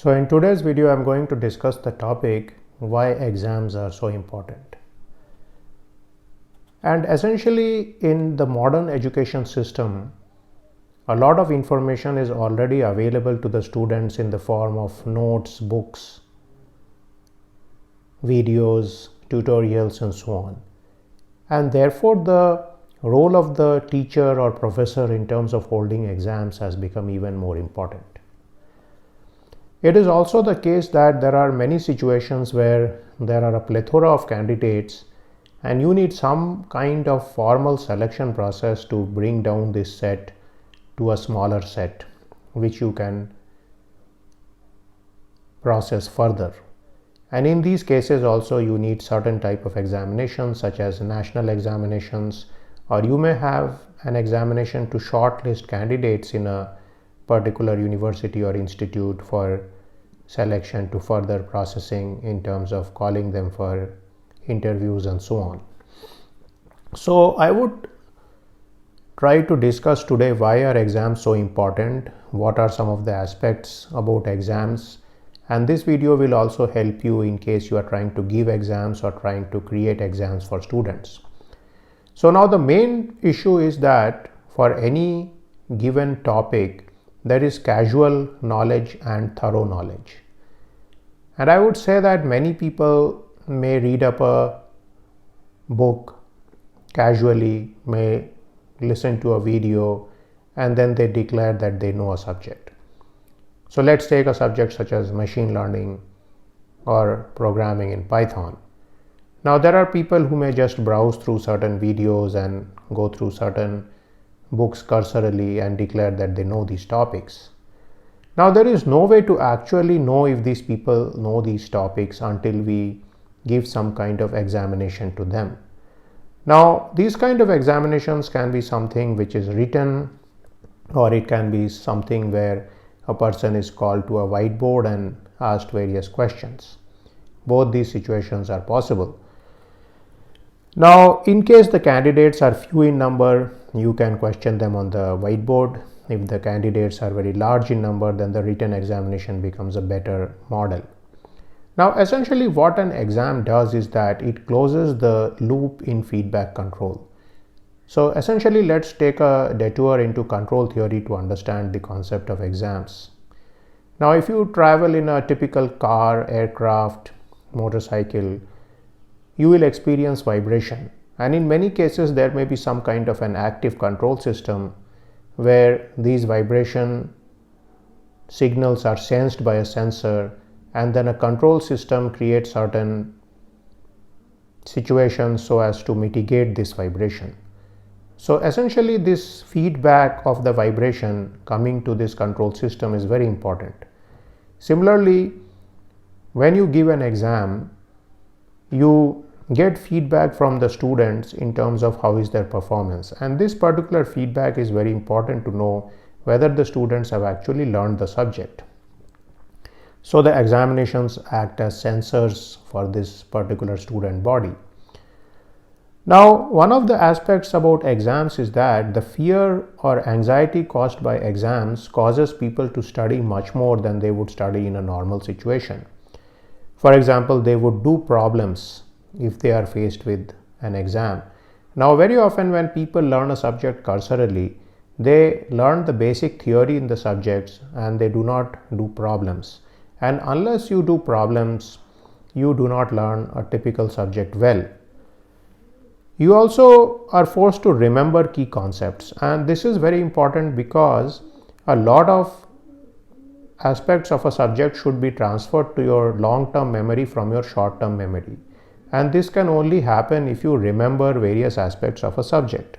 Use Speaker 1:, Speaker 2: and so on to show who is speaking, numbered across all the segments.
Speaker 1: So in today's video, I'm going to discuss the topic why exams are so important. And essentially in the modern education system, a lot of information is already available to the students in the form of notes, books, videos, tutorials, and so on. And therefore the role of the teacher or professor in terms of holding exams has become even more important. It is also the case that there are many situations where there are a plethora of candidates and you need some kind of formal selection process to bring down this set to a smaller set which you can process further. And in these cases also you need certain type of examinations such as national examinations, or you may have an examination to shortlist candidates in a particular university or institute for selection to further processing in terms of calling them for interviews and so on. So I would try to discuss today why are exams so important, what are some of the aspects about exams, and this video will also help you in case you are trying to give exams or trying to create exams for students. So now the main issue is that for any given topic there is casual knowledge and thorough knowledge. And I would say that many people may read up a book casually, may listen to a video, and then they declare that they know a subject. So let's take a subject such as machine learning or programming in Python. Now there are people who may just browse through certain videos and go through certain books cursorily and declare that they know these topics. Now there is no way to actually know if these people know these topics until we give some kind of examination to them. Now these kind of examinations can be something which is written, or it can be something where a person is called to a whiteboard and asked various questions. Both these situations are possible. Now in case the candidates are few in number, you can question them on the whiteboard. If the candidates are very large in number, then the written examination becomes a better model. Now essentially what an exam does is that it closes the loop in feedback control. So essentially let's take a detour into control theory to understand the concept of exams. Now if you travel in a typical car, aircraft, motorcycle, you will experience vibration, and in many cases there may be some kind of an active control system where these vibration signals are sensed by a sensor, and then a control system creates certain situations so as to mitigate this vibration. So essentially this feedback of the vibration coming to this control system is very important. Similarly, when you give an exam, you get feedback from the students in terms of how is their performance, and this particular feedback is very important to know whether the students have actually learned the subject. So the examinations act as sensors for this particular student body. Now one of the aspects about exams is that the fear or anxiety caused by exams causes people to study much more than they would study in a normal situation. For example, they would do problems if they are faced with an exam. Now very often when people learn a subject cursorily, they learn the basic theory in the subjects and they do not do problems. And unless you do problems, you do not learn a typical subject well. You also are forced to remember key concepts, and this is very important because a lot of aspects of a subject should be transferred to your long-term memory from your short-term memory. And this can only happen if you remember various aspects of a subject.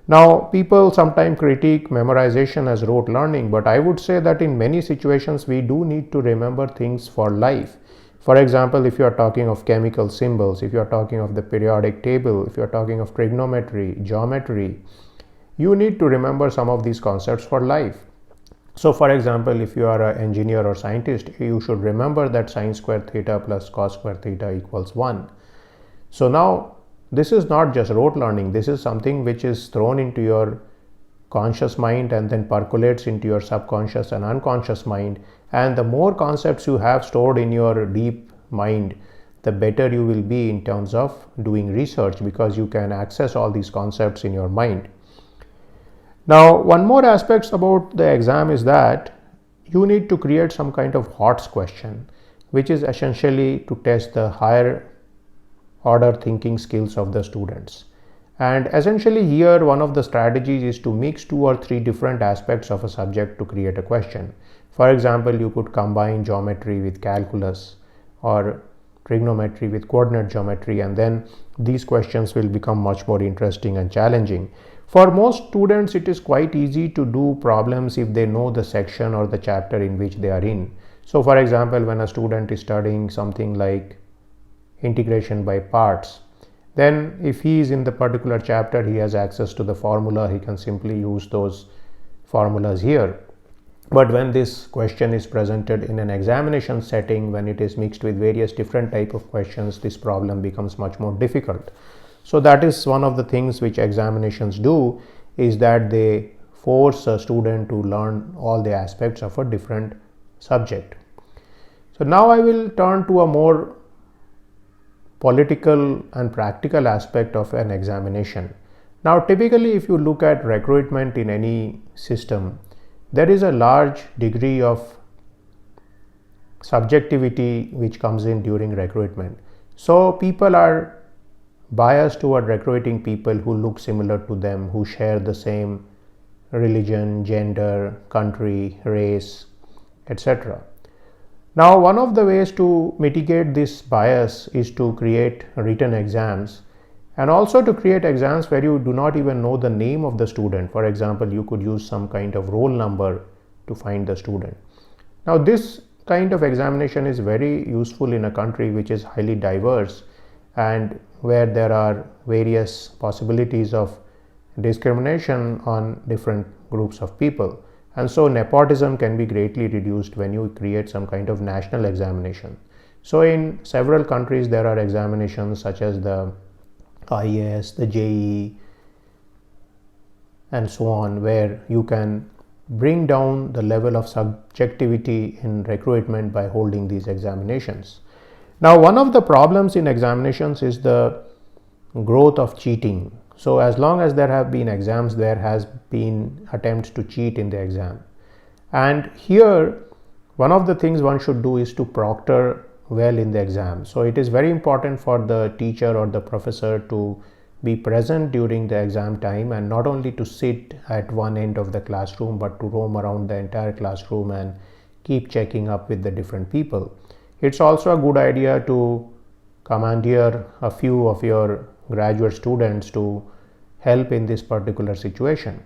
Speaker 1: Now people sometimes critique memorization as rote learning, but I would say that in many situations we do need to remember things for life. For example, if you are talking of chemical symbols, if you are talking of the periodic table, if you are talking of trigonometry, geometry, you need to remember some of these concepts for life. So for example, if you are an engineer or scientist, you should remember that sine square theta plus cos square theta equals 1. So now this is not just rote learning, this is something which is thrown into your conscious mind and then percolates into your subconscious and unconscious mind. And the more concepts you have stored in your deep mind, the better you will be in terms of doing research, because you can access all these concepts in your mind. Now, one more aspect about the exam is that you need to create some kind of HOTS question, which is essentially to test the higher order thinking skills of the students. And essentially here one of the strategies is to mix 2 or 3 different aspects of a subject to create a question. For example, you could combine geometry with calculus or trigonometry with coordinate geometry, and then these questions will become much more interesting and challenging. For most students, it is quite easy to do problems if they know the section or the chapter in which they are in. So for example, when a student is studying something like integration by parts, then if he is in the particular chapter, he has access to the formula, he can simply use those formulas here. But when this question is presented in an examination setting, when it is mixed with various different type of questions, this problem becomes much more difficult. So that is one of the things which examinations do, is that they force a student to learn all the aspects of a different subject. So now I will turn to a more political and practical aspect of an examination. Now typically if you look at recruitment in any system, there is a large degree of subjectivity which comes in during recruitment. So people are biased toward recruiting people who look similar to them, who share the same religion, gender, country, race, etc. Now, one of the ways to mitigate this bias is to create written exams, and also to create exams where you do not even know the name of the student. For example, you could use some kind of roll number to find the student. Now, this kind of examination is very useful in a country which is highly diverse and where there are various possibilities of discrimination on different groups of people. And so nepotism can be greatly reduced when you create some kind of national examination. So in several countries there are examinations such as the IAS, the JEE, and so on, where you can bring down the level of subjectivity in recruitment by holding these examinations. Now, one of the problems in examinations is the growth of cheating. So as long as there have been exams, there has been attempts to cheat in the exam. And here, one of the things one should do is to proctor well in the exam. So it is very important for the teacher or the professor to be present during the exam time, and not only to sit at one end of the classroom, but to roam around the entire classroom and keep checking up with the different people. It's also a good idea to commandeer a few of your graduate students to help in this particular situation,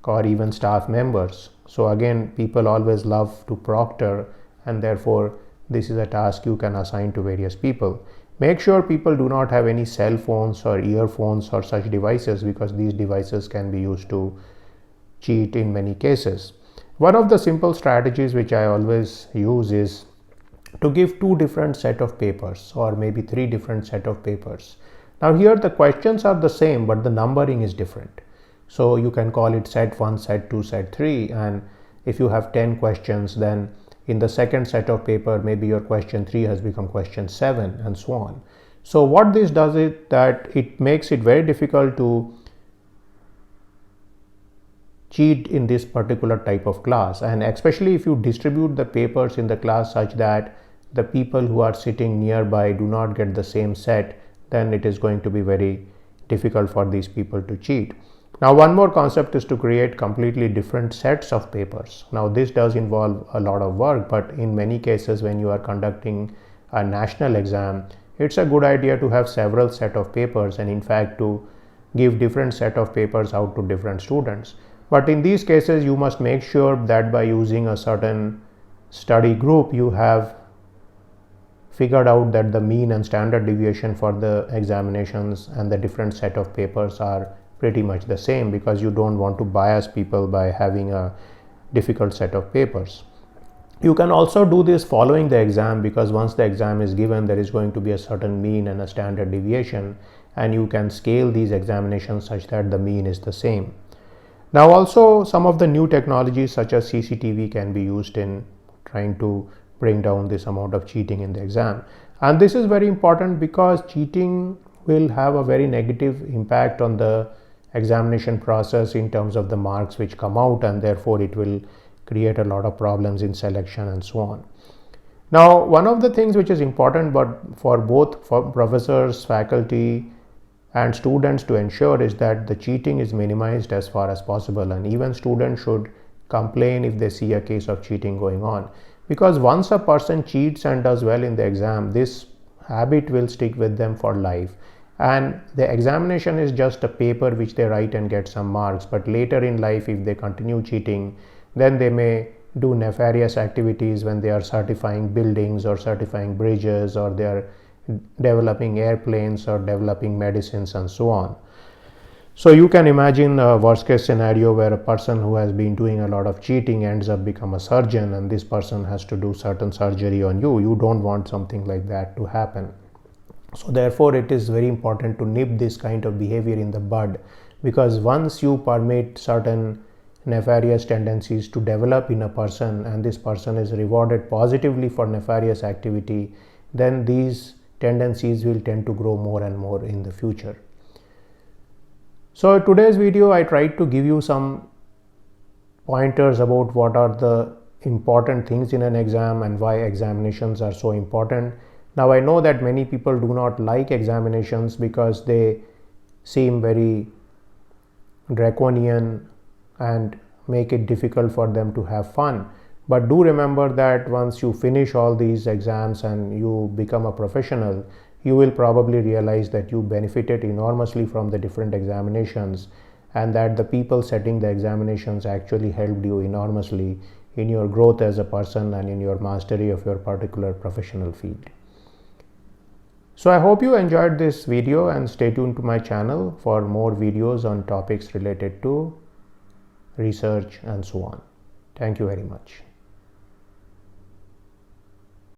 Speaker 1: or even staff members. So again, people always love to proctor, and therefore this is a task you can assign to various people. Make sure people do not have any cell phones or earphones or such devices, because these devices can be used to cheat in many cases. One of the simple strategies which I always use is to give 2 different set of papers, or maybe 3 different set of papers. Now here the questions are the same, but the numbering is different. So you can call it set 1, set 2, set 3, and if you have 10 questions, then in the second set of paper, maybe your question 3 has become question 7, and so on. So what this does is that it makes it very difficult to cheat in this particular type of class, and especially if you distribute the papers in the class such that the people who are sitting nearby do not get the same set, then it is going to be very difficult for these people to cheat. Now, one more concept is to create completely different sets of papers. Now, this does involve a lot of work, but in many cases when you are conducting a national exam, it's a good idea to have several set of papers, and in fact to give different set of papers out to different students. But in these cases, you must make sure that by using a certain study group, you have figured out that the mean and standard deviation for the examinations and the different set of papers are pretty much the same, because you don't want to bias people by having a difficult set of papers. You can also do this following the exam, because once the exam is given, there is going to be a certain mean and a standard deviation, and you can scale these examinations such that the mean is the same. Now also some of the new technologies such as CCTV can be used in trying to bring down this amount of cheating in the exam. And this is very important because cheating will have a very negative impact on the examination process in terms of the marks which come out, and therefore it will create a lot of problems in selection and so on. Now, one of the things which is important but for both for professors, faculty and students to ensure is that the cheating is minimized as far as possible, and even students should complain if they see a case of cheating going on, because once a person cheats and does well in the exam, this habit will stick with them for life, and the examination is just a paper which they write and get some marks. But later in life, if they continue cheating, then they may do nefarious activities when they are certifying buildings or certifying bridges, or they are developing airplanes or developing medicines and so on. So you can imagine a worst case scenario where a person who has been doing a lot of cheating ends up become a surgeon, and this person has to do certain surgery on you. You don't want something like that to happen. So therefore it is very important to nip this kind of behavior in the bud, because once you permit certain nefarious tendencies to develop in a person and this person is rewarded positively for nefarious activity, then these tendencies will tend to grow more and more in the future. So in today's video I tried to give you some pointers about what are the important things in an exam and why examinations are so important. Now I know that many people do not like examinations because they seem very draconian and make it difficult for them to have fun. But do remember that once you finish all these exams and you become a professional, you will probably realize that you benefited enormously from the different examinations, and that the people setting the examinations actually helped you enormously in your growth as a person and in your mastery of your particular professional field. So I hope you enjoyed this video, and stay tuned to my channel for more videos on topics related to research and so on. Thank you very much.